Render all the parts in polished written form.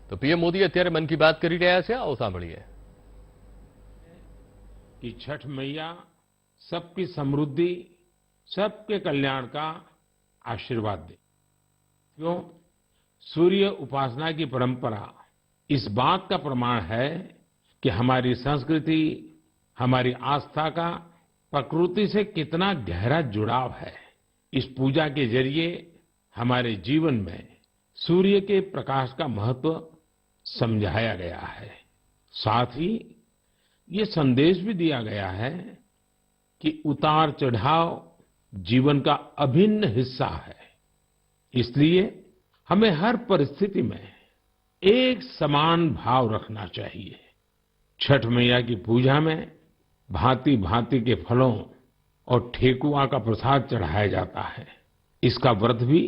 તો પીએમ મોદી અત્યારે મન કી બાત કરી રહ્યા છે, આવો સાંભળીએ. कि छठ मैया सबकी समृद्धि, सबके कल्याण का आशीर्वाद दे. क्यों? सूर्य उपासना की परंपरा इस बात का प्रमाण है कि हमारी संस्कृति, हमारी आस्था का प्रकृति से कितना गहरा जुड़ाव है. इस पूजा के जरिए हमारे जीवन में सूर्य के प्रकाश का महत्व समझाया गया है. साथ ही ये संदेश भी दिया गया है कि उतार चढ़ाव जीवन का अभिन्न हिस्सा है. इसलिए हमें हर परिस्थिति में एक समान भाव रखना चाहिए. छठ मैया की पूजा में भांति भांति के फलों और ठेकुआ का प्रसाद चढ़ाया जाता है. इसका व्रत भी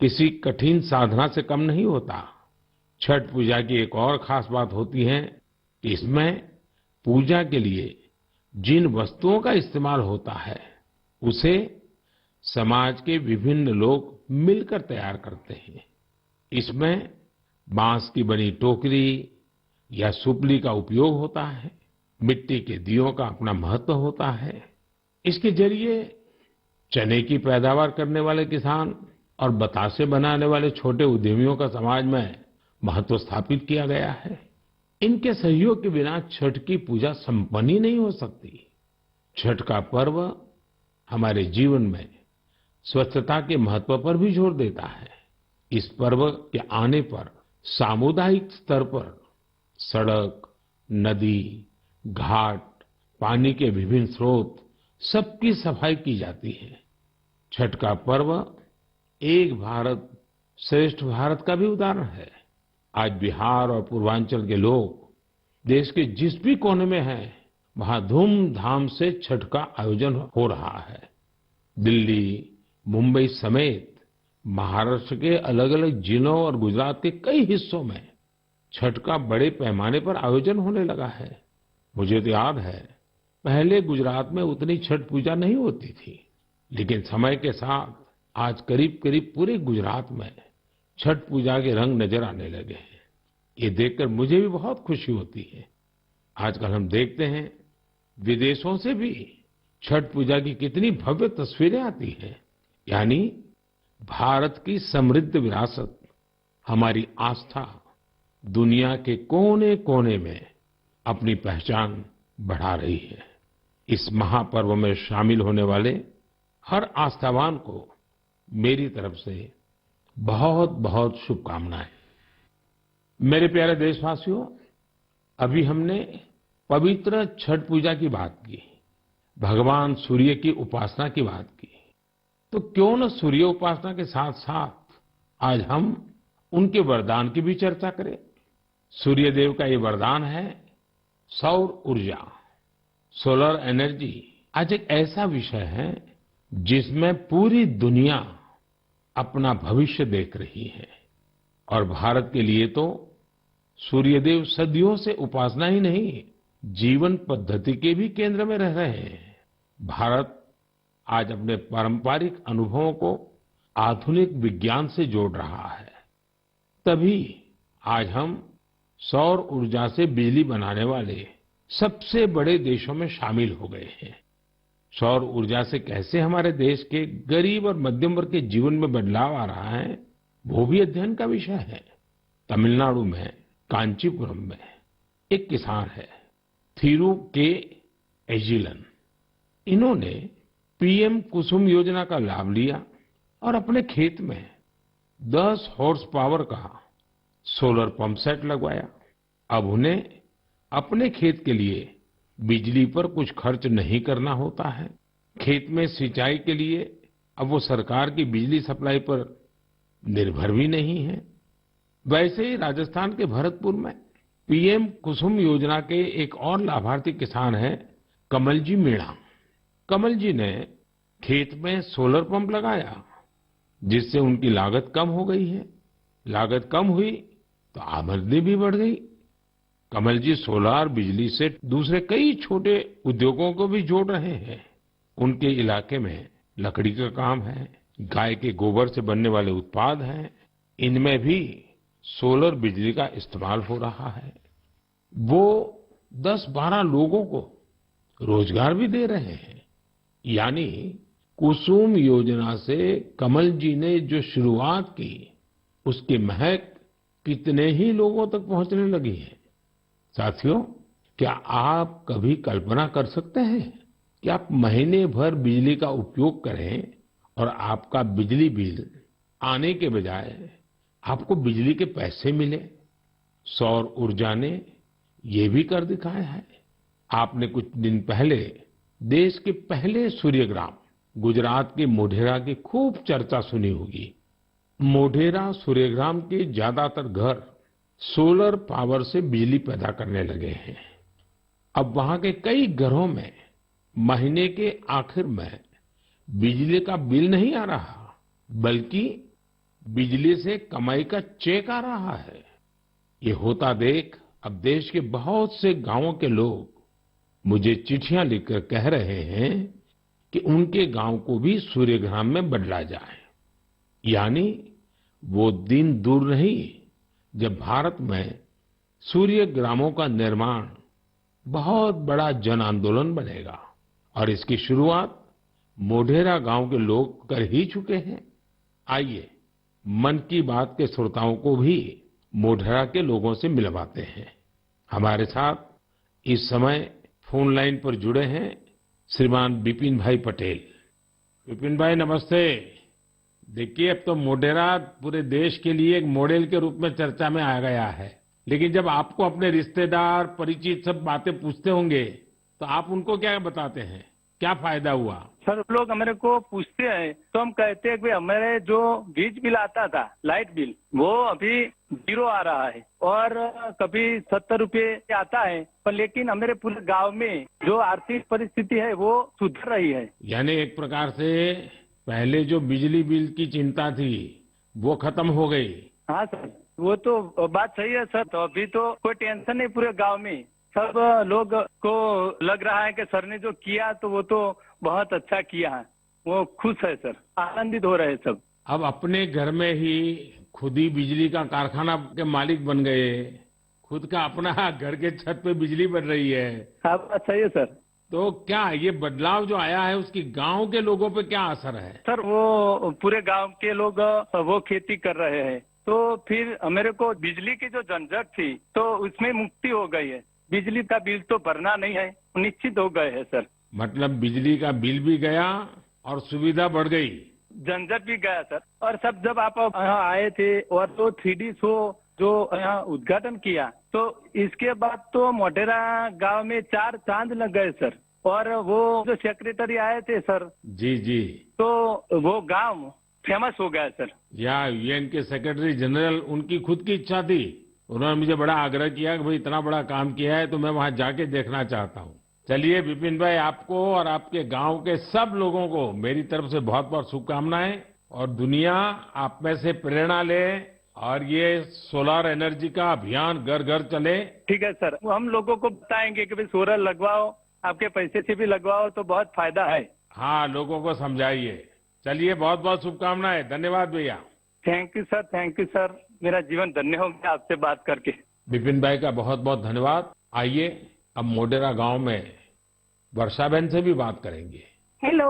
किसी कठिन साधना से कम नहीं होता. छठ पूजा की एक और खास बात होती है कि इसमें पूजा के लिए जिन वस्तुओं का इस्तेमाल होता है उसे समाज के विभिन्न लोग मिलकर तैयार करते हैं. इसमें बांस की बनी टोकरी या सुपली का उपयोग होता है. मिट्टी के दियों का अपना महत्व होता है. इसके जरिए चने की पैदावार करने वाले किसान और बतासे बनाने वाले छोटे उद्यमियों का समाज में महत्व स्थापित किया गया है. इनके सहयोग के बिना छठ की पूजा संपन्न ही नहीं हो सकती. छठ का पर्व हमारे जीवन में स्वच्छता के महत्व पर भी जोर देता है. इस पर्व के आने पर सामुदायिक स्तर पर सड़क, नदी, घाट, पानी के विभिन्न स्रोत सबकी सफाई की जाती है. छठ का पर्व एक भारत श्रेष्ठ भारत का भी उदाहरण है. आज बिहार और पूर्वांचल के लोग देश के जिस भी कोने में हैं, वहां धूमधाम से छठ का आयोजन हो रहा है. दिल्ली, मुंबई समेत महाराष्ट्र के अलग अलग जिलों और गुजरात के कई हिस्सों में छठ का बड़े पैमाने पर आयोजन होने लगा है. मुझे तो याद है, पहले गुजरात में उतनी छठ पूजा नहीं होती थी, लेकिन समय के साथ आज करीब करीब पूरे गुजरात में छठ पूजा के रंग नजर आने लगे हैं. ये देखकर मुझे भी बहुत खुशी होती है. आजकल हम देखते हैं विदेशों से भी छठ पूजा की कितनी भव्य तस्वीरें आती हैं. यानी भारत की समृद्ध विरासत, हमारी आस्था दुनिया के कोने कोने में अपनी पहचान बढ़ा रही है. इस महापर्व में शामिल होने वाले हर आस्थावान को मेरी तरफ से बहुत बहुत शुभकामनाएं. मेरे प्यारे देशवासियों, अभी हमने पवित्र छठ पूजा की बात की, भगवान सूर्य की उपासना की बात की. तो क्यों न सूर्य उपासना के साथ साथ आज हम उनके वरदान की भी चर्चा करें. सूर्य देव का ये वरदान है सौर ऊर्जा, सोलर एनर्जी. आज एक ऐसा विषय है जिसमें पूरी दुनिया अपना भविष्य देख रही है. और भारत के लिए तो सूर्यदेव सदियों से उपासना ही नहीं, जीवन पद्धति के भी केंद्र में रह रहे हैं. भारत आज अपने पारंपरिक अनुभवों को आधुनिक विज्ञान से जोड़ रहा है. तभी आज हम सौर ऊर्जा से बिजली बनाने वाले सबसे बड़े देशों में शामिल हो गए हैं. सौर ऊर्जा से कैसे हमारे देश के गरीब और मध्यम वर्ग के जीवन में बदलाव आ रहा है, वो भी अध्ययन का विषय है. तमिलनाडु में कांचीपुरम में एक किसान है, थिरु के एजिलन. इन्होंने पीएम कुसुम योजना का लाभ लिया और अपने खेत में 10 हॉर्स पावर का सोलर पंप सेट लगवाया. अब उन्हें अपने खेत के लिए बिजली पर कुछ खर्च नहीं करना होता है. खेत में सिंचाई के लिए अब वो सरकार की बिजली सप्लाई पर निर्भर भी नहीं है. वैसे ही राजस्थान के भरतपुर में पीएम कुसुम योजना के एक और लाभार्थी किसान हैं कमल जी मीणा. कमल जी ने खेत में सोलर पंप लगाया, जिससे उनकी लागत कम हो गई है. लागत कम हुई तो आमदनी भी बढ़ गई. कमल जी सोलार बिजली से दूसरे कई छोटे उद्योगों को भी जोड़ रहे हैं. उनके इलाके में लकड़ी का काम है, गाय के गोबर से बनने वाले उत्पाद हैं. इनमें भी सोलर बिजली का इस्तेमाल हो रहा है। वो 10-12 लोगों को रोजगार भी दे रहे हैं। यानी कुसुम योजना से कमल जी ने जो शुरुआत की, उसकी महक कितने ही लोगों तक पहुंचने लगी है। साथियों, क्या आप कभी कल्पना कर सकते हैं कि आप महीने भर बिजली का उपयोग करें और आपका बिजली बिल आने के बजाय आपको बिजली के पैसे मिले? सौर ऊर्जा ने ये भी कर दिखाया है। आपने कुछ दिन पहले देश के पहले सूर्यग्राम गुजरात के मोढेरा की खूब चर्चा सुनी होगी। मोढेरा सूर्यग्राम के ज्यादातर घर सोलर पावर से बिजली पैदा करने लगे हैं। अब वहां के कई घरों में महीने के आखिर में बिजली का बिल नहीं आ रहा, बल्कि बिजली से कमाई का चेक आ रहा है। ये होता देख अब देश के बहुत से गांवों के लोग मुझे चिट्ठियां लिखकर कह रहे हैं कि उनके गांव को भी सूर्यग्राम में बदला जाए। यानी वो दिन दूर नहीं जब भारत में सूर्य ग्रामों का निर्माण बहुत बड़ा जन आंदोलन बनेगा। और इसकी शुरुआत मोढेरा गांव के लोग कर ही चुके हैं। आइए मन की बात के श्रोताओं को भी मोढेरा के लोगों से मिलवाते हैं। हमारे साथ इस समय फोन लाइन पर जुड़े हैं श्रीमान बिपिन भाई पटेल। बिपिन भाई नमस्ते। देखिए, अब तो मोढेरा पूरे देश के लिए एक मॉडल के रूप में चर्चा में आ गया है। लेकिन जब आपको अपने रिश्तेदार परिचित सब बातें पूछते होंगे तो आप उनको क्या बताते हैं? क्या फायदा हुआ? सर, लोग हमारे को पूछते हैं तो हम कहते हैं कि हमारे जो बीज बिल आता था, लाइट बिल, वो अभी 0 आ रहा है और कभी 70 रुपये आता है। पर लेकिन हमारे पूरे गांव में जो आर्थिक परिस्थिति है वो सुधर रही है। यानी एक प्रकार से पहले जो बिजली बिल की चिंता थी वो खत्म हो गई। हाँ सर, वो तो बात सही है सर। तो अभी तो कोई टेंशन नहीं पूरे गांव में। सब लोग को लग रहा है कि सर ने जो किया तो वो तो बहुत अच्छा किया है। वो खुश है सर, आनंदित हो रहे हैं सब। अब अपने घर में ही खुद ही बिजली का कारखाना के मालिक बन गए। खुद का अपना घर के छत पे बिजली बन रही है। हाँ, बात सही है सर। तो क्या ये बदलाव जो आया है उसकी गांव के लोगों पे क्या असर है? सर, वो पूरे गांव के लोग वो खेती कर रहे हैं तो फिर मेरे को बिजली की जो झंझट थी तो उसमें मुक्ति हो गई है। बिजली का बिल तो भरना नहीं है, निश्चित हो गए है सर। मतलब बिजली का बिल भी गया और सुविधा बढ़ गई, झंझट भी गया सर। और सब जब आप यहाँ आए थे और तो 3D शो जो यहाँ उद्घाटन किया तो इसके बाद तो मोढेरा गांव में 4 चांद लग गए सर। और वो जो सेक्रेटरी आए थे सर, जी जी, तो वो गांव फेमस हो गया सर। या यूएन के सेक्रेटरी जनरल, उनकी खुद की इच्छा थी। उन्होंने मुझे बड़ा आग्रह किया कि भाई इतना बड़ा काम किया है तो मैं वहां जाके देखना चाहता हूँ। चलिए बिपिन भाई, आपको और आपके गांव के सब लोगों को मेरी तरफ से बहुत बहुत शुभकामनाएं। और दुनिया आप में से प्रेरणा ले और ये सोलर एनर्जी का अभियान घर घर चले। ठीक है सर, वो हम लोगों को बताएंगे कि भाई सोलर लगवाओ, आपके पैसे से भी लगवाओ तो बहुत फायदा है। हाँ, लोगों को समझाइए। चलिए, बहुत बहुत शुभकामनाएं। धन्यवाद भैया। Thank you sir, thank you sir. मेरा जीवन धन्य हो गया आपसे बात करके। बिपिन भाई का बहुत बहुत धन्यवाद। आइए अब मोढेरा गांव में वर्षा बहन से भी बात करेंगे। हेलो,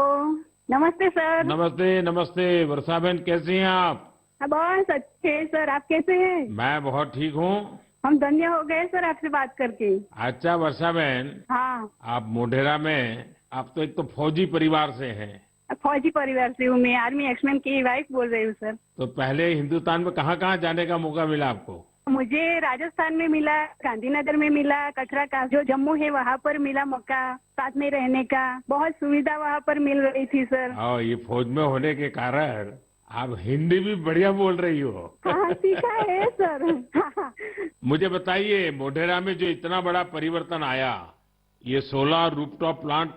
नमस्ते सर। नमस्ते नमस्ते। वर्षा बहन, कैसी हैं आप? बहुत अच्छे सर, आप कैसे हैं? मैं बहुत ठीक हूँ। हम धन्य हो गए सर आपसे बात करके। अच्छा वर्षा बहन, हाँ, आप मोढेरा में, आप तो एक तो फौजी परिवार से हैं। फौजी परिवार से हूँ मैं, आर्मी एक्समैन की वाइफ बोल रही हूँ सर। तो पहले हिंदुस्तान में कहाँ कहाँ जाने का मौका मिला आपको? मुझे राजस्थान में मिला, गांधीनगर में मिला, कचरा का जो जम्मू है वहाँ पर मिला मौका साथ में रहने का। बहुत सुविधा वहाँ पर मिल रही थी सर। और ये फौज में होने के कारण आप हिंदी भी बढ़िया बोल रही हो। हाँ, सीखा है सर। मुझे बताइए, मोढेरा में जो इतना बड़ा परिवर्तन आया, ये सोलर रूफटॉप प्लांट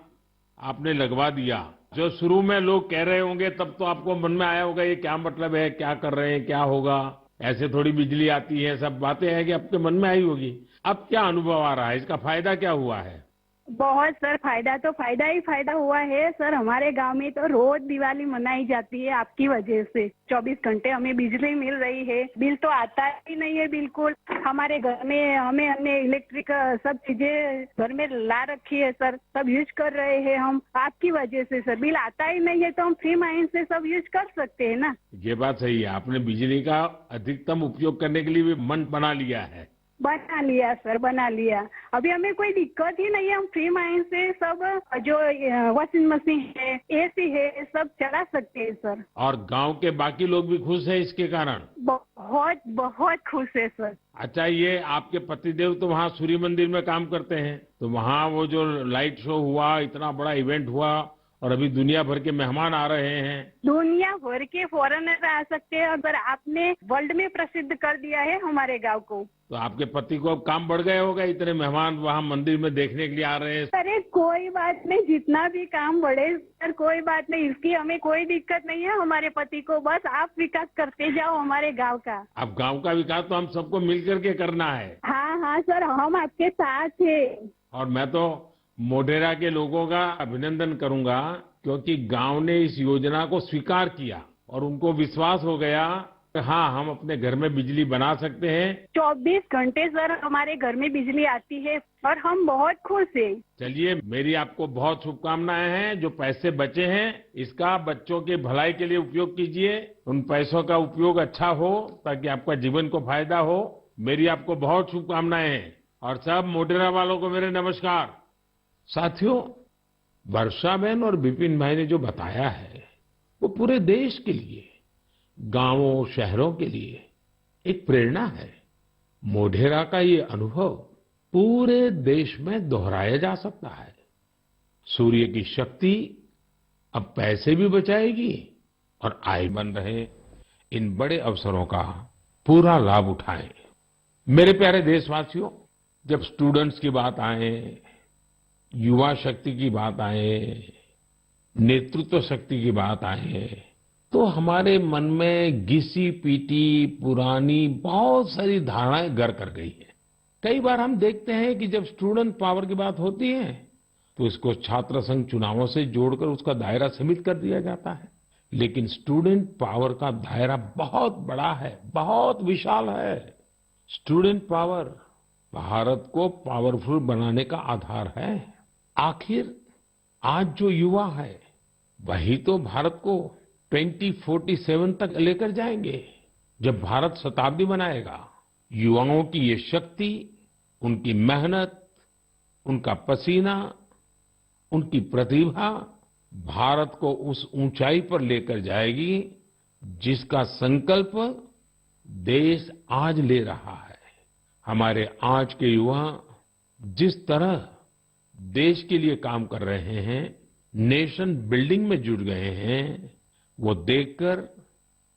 आपने लगवा दिया, जो शुरू में लोग कह रहे होंगे तब तो आपको मन में आया होगा ये क्या मतलब है, क्या कर रहे हैं, क्या होगा, ऐसे थोड़ी बिजली आती है, सब बातें हैं कि आपके मन में आई होगी। अब क्या अनुभव आ रहा है, इसका फायदा क्या हुआ है? बहुत सर, फायदा ही फायदा हुआ है सर। हमारे गांव में तो रोज दिवाली मनाई जाती है आपकी वजह से। 24 घंटे हमें बिजली मिल रही है, बिल तो आता ही नहीं है बिल्कुल। हमारे घर में हमने इलेक्ट्रिक सब चीजें घर में ला रखी है सर, सब यूज कर रहे हैं हम आपकी वजह से सर। बिल आता ही नहीं है तो हम फ्री माइंड से सब यूज कर सकते हैं ना। ये बात सही है, आपने बिजली का अधिकतम उपयोग करने के लिए भी मन बना लिया है। बना लिया सर, बना लिया। अभी हमें कोई दिक्कत ही नहीं है, हम फ्री माइंड से सब जो वॉशिंग मशीन है, एसी है, सब चला सकते हैं सर। और गांव के बाकी लोग भी खुश हैं इसके कारण? बहुत बहुत खुश है सर। अच्छा, ये आपके पतिदेव तो वहाँ सूर्य मंदिर में काम करते हैं, तो वहाँ वो जो लाइट शो हुआ, इतना बड़ा इवेंट हुआ और अभी दुनिया भर के मेहमान आ रहे हैं। दुनिया भर के फॉरेनर आ सकते हैं, अगर आपने वर्ल्ड में प्रसिद्ध कर दिया है हमारे गांव को। तो आपके पति को अब काम बढ़ गया होगा, इतने मेहमान वहाँ मंदिर में देखने के लिए आ रहे हैं। अरे कोई बात नहीं, जितना भी काम बढ़े सर, कोई बात नहीं, इसकी हमें कोई दिक्कत नहीं है हमारे पति को। बस आप विकास करते जाओ हमारे गांव का। अब गांव का विकास तो हम सबको मिल करके करना है। हाँ हाँ सर, हम आपके साथ हैं। और मैं तो मोढेरा के लोगों का अभिनंदन करूंगा, क्योंकि गांव ने इस योजना को स्वीकार किया और उनको विश्वास हो गया कि हाँ, हम अपने घर में बिजली बना सकते हैं। 24 घंटे सर हमारे घर में बिजली आती है और हम बहुत खुश हैं। चलिए, मेरी आपको बहुत शुभकामनाएं हैं। जो पैसे बचे हैं, इसका बच्चों के भलाई के लिए उपयोग कीजिए। उन पैसों का उपयोग अच्छा हो ताकि आपका जीवन को फायदा हो। मेरी आपको बहुत शुभकामनाएं हैं और सब मोढेरा वालों को मेरे नमस्कार। साथियों, वर्षाबेन और विपिन भाई ने जो बताया है वो पूरे देश के लिए, गांवों शहरों के लिए एक प्रेरणा है। मोढेरा का ये अनुभव पूरे देश में दोहराया जा सकता है। सूर्य की शक्ति अब पैसे भी बचाएगी और आय बन रहे इन बड़े अवसरों का पूरा लाभ उठाएं। मेरे प्यारे देशवासियों, जब स्टूडेंट्स की बात आए, युवा शक्ति की बात आए, नेतृत्व शक्ति की बात आए, तो हमारे मन में घिसी पीटी पुरानी बहुत सारी धारणाएं घर कर गई है। कई बार हम देखते हैं कि जब स्टूडेंट पावर की बात होती है तो इसको छात्र संघ चुनावों से जोड़कर उसका दायरा सीमित कर दिया जाता है। लेकिन स्टूडेंट पावर का दायरा बहुत बड़ा है, बहुत विशाल है। स्टूडेंट पावर भारत को पावरफुल बनाने का आधार है। आखिर आज जो युवा है वही तो भारत को 2047 तक लेकर जाएंगे, जब भारत शताब्दी बनाएगा। युवाओं की ये शक्ति, उनकी मेहनत, उनका पसीना, उनकी प्रतिभा भारत को उस ऊंचाई पर लेकर जाएगी जिसका संकल्प देश आज ले रहा है। हमारे आज के युवा जिस तरह देश के लिए काम कर रहे हैं, नेशन बिल्डिंग में जुट गए हैं, वो देखकर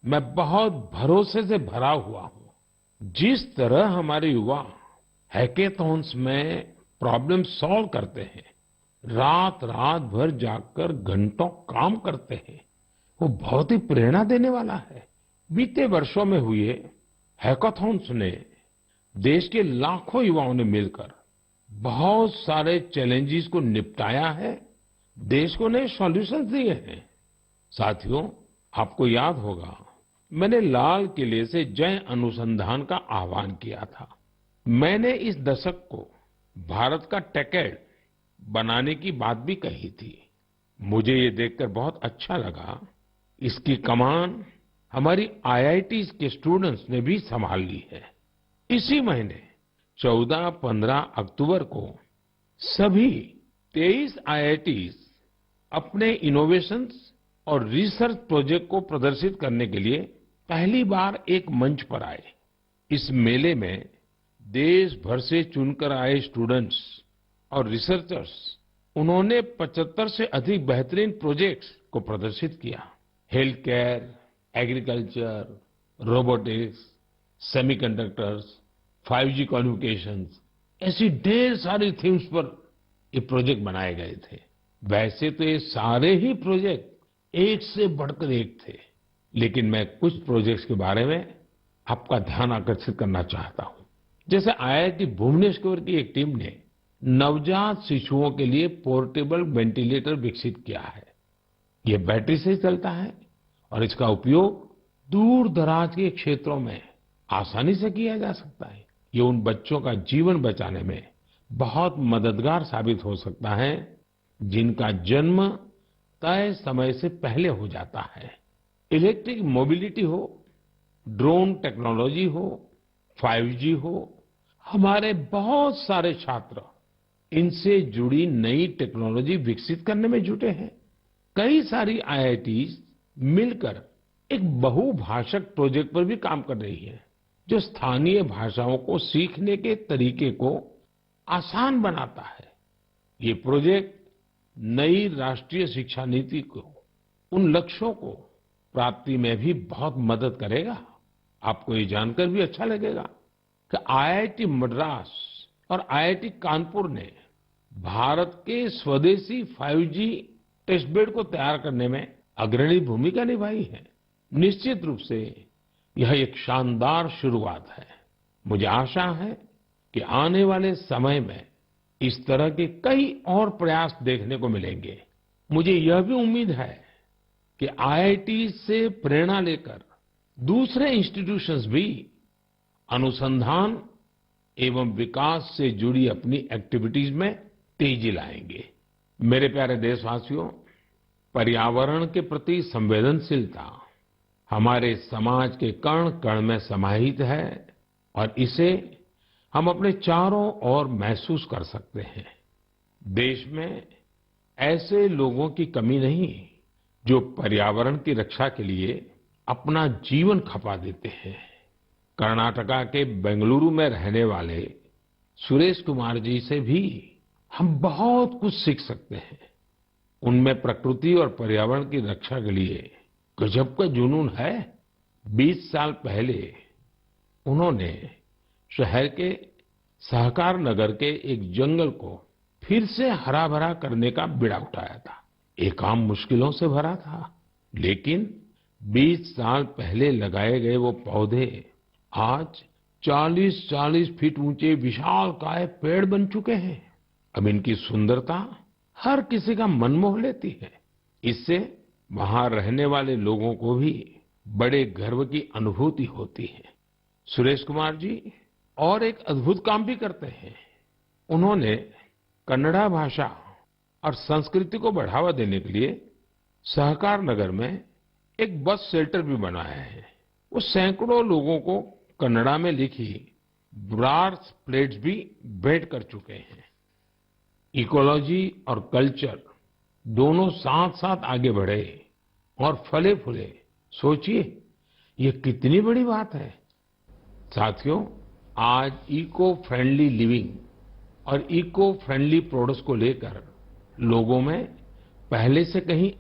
मैं बहुत भरोसे से भरा हुआ हूं। जिस तरह हमारे युवा हैकेथॉन्स में प्रॉब्लम सॉल्व करते हैं, रात रात भर जागकर घंटों काम करते हैं, वो बहुत ही प्रेरणा देने वाला है। बीते वर्षों में हुए हैकेथॉन्स ने देश के लाखों युवाओं ने मिलकर बहुत सारे चैलेंजेस को निपटाया है, देश को नए सॉल्यूशंस दिए हैं। साथियों, आपको याद होगा मैंने लाल किले से जय अनुसंधान का आह्वान किया था। मैंने इस दशक को भारत का टेकेड बनाने की बात भी कही थी। मुझे ये देखकर बहुत अच्छा लगा, इसकी कमान हमारी आईआईटीज के स्टूडेंट्स ने भी संभाल ली है। इसी महीने 14-15 अक्टूबर को सभी 23 आईआईटीज अपने इनोवेशंस और रिसर्च प्रोजेक्ट को प्रदर्शित करने के लिए पहली बार एक मंच पर आए। इस मेले में देश भर से चुनकर आए स्टूडेंट्स और रिसर्चर्स, उन्होंने 75 से अधिक बेहतरीन प्रोजेक्ट्स को प्रदर्शित किया। Health care, agriculture, robotics, semiconductors, 5G communications, ऐसी ढेर सारी थीम्स पर ये प्रोजेक्ट बनाए गए थे। वैसे तो ये सारे ही प्रोजेक्ट एक से बढ़कर एक थे, लेकिन मैं कुछ प्रोजेक्ट्स के बारे में आपका ध्यान आकर्षित करना चाहता हूं। जैसे आईआईटी भुवनेश्वर की एक टीम ने नवजात शिशुओं के लिए पोर्टेबल वेंटिलेटर विकसित किया है। ये बैटरी से चलता है और इसका उपयोग दूर दराज के क्षेत्रों में आसानी से किया जा सकता है। ये उन बच्चों का जीवन बचाने में बहुत मददगार साबित हो सकता है जिनका जन्म तय समय से पहले हो जाता है। इलेक्ट्रिक मोबिलिटी हो, ड्रोन टेक्नोलॉजी हो, 5G हो, हमारे बहुत सारे छात्र इनसे जुड़ी नई टेक्नोलॉजी विकसित करने में जुटे हैं। कई सारी IITs मिलकर एक बहुभाषक प्रोजेक्ट पर भी काम कर रही है, जो स्थानीय भाषाओं को सीखने के तरीके को आसान बनाता है। ये प्रोजेक्ट नई राष्ट्रीय शिक्षा नीति को, उन लक्ष्यों को प्राप्ति में भी बहुत मदद करेगा। आपको ये जानकर भी अच्छा लगेगा कि IIT मद्रास और IIT कानपुर ने भारत के स्वदेशी 5G टेस्ट बेड को तैयार करने में अग्रणी भूमिका निभाई है। निश्चित रूप से यह एक शानदार शुरुआत है। मुझे आशा है कि आने वाले समय में इस तरह के कई और प्रयास देखने को मिलेंगे। मुझे यह भी उम्मीद है कि IIT से प्रेरणा लेकर दूसरे इंस्टीट्यूशंस भी अनुसंधान एवं विकास से जुड़ी अपनी एक्टिविटीज में तेजी लाएंगे। मेरे प्यारे देशवासियों, पर्यावरण के प्रति संवेदनशीलता हमारे समाज के कण कण में समाहित है और इसे हम अपने चारों ओर महसूस कर सकते हैं। देश में ऐसे लोगों की कमी नहीं जो पर्यावरण की रक्षा के लिए अपना जीवन खपा देते हैं। कर्नाटका के बेंगलुरु में रहने वाले सुरेश कुमार जी से भी हम बहुत कुछ सीख सकते हैं। उनमें प्रकृति और पर्यावरण की रक्षा के लिए गजब का जुनून है। 20 साल पहले उन्होंने शहर के सहकार नगर के एक जंगल को फिर से हरा भरा करने का बीड़ा उठाया था। ये काम मुश्किलों से भरा था, लेकिन 20 साल पहले लगाए गए वो पौधे आज 40-40 फीट ऊंचे विशालकाय पेड़ बन चुके हैं। अब इनकी सुंदरता हर किसी का मन मोह लेती है। इससे वहां रहने वाले लोगों को भी बड़े गर्व की अनुभूति होती है। सुरेश कुमार जी और एक अद्भुत काम भी करते हैं। उन्होंने कन्नड़ा भाषा और संस्कृति को बढ़ावा देने के लिए सहकार नगर में एक बस शेल्टर भी बनाया है। वो सैकड़ों लोगों को कन्नड़ा में लिखी ब्रास प्लेट्स भी भेंट कर चुके हैं। इकोलॉजी और कल्चर दोनों साथ साथ आगे बढ़े और फले फूले। सोचिए, ये कितनी बड़ी बात है। साथियों, आज इको फ्रेंडली लिविंग और इको फ्रेंडली प्रोडक्ट्स को लेकर लोगों में पहले से कहीं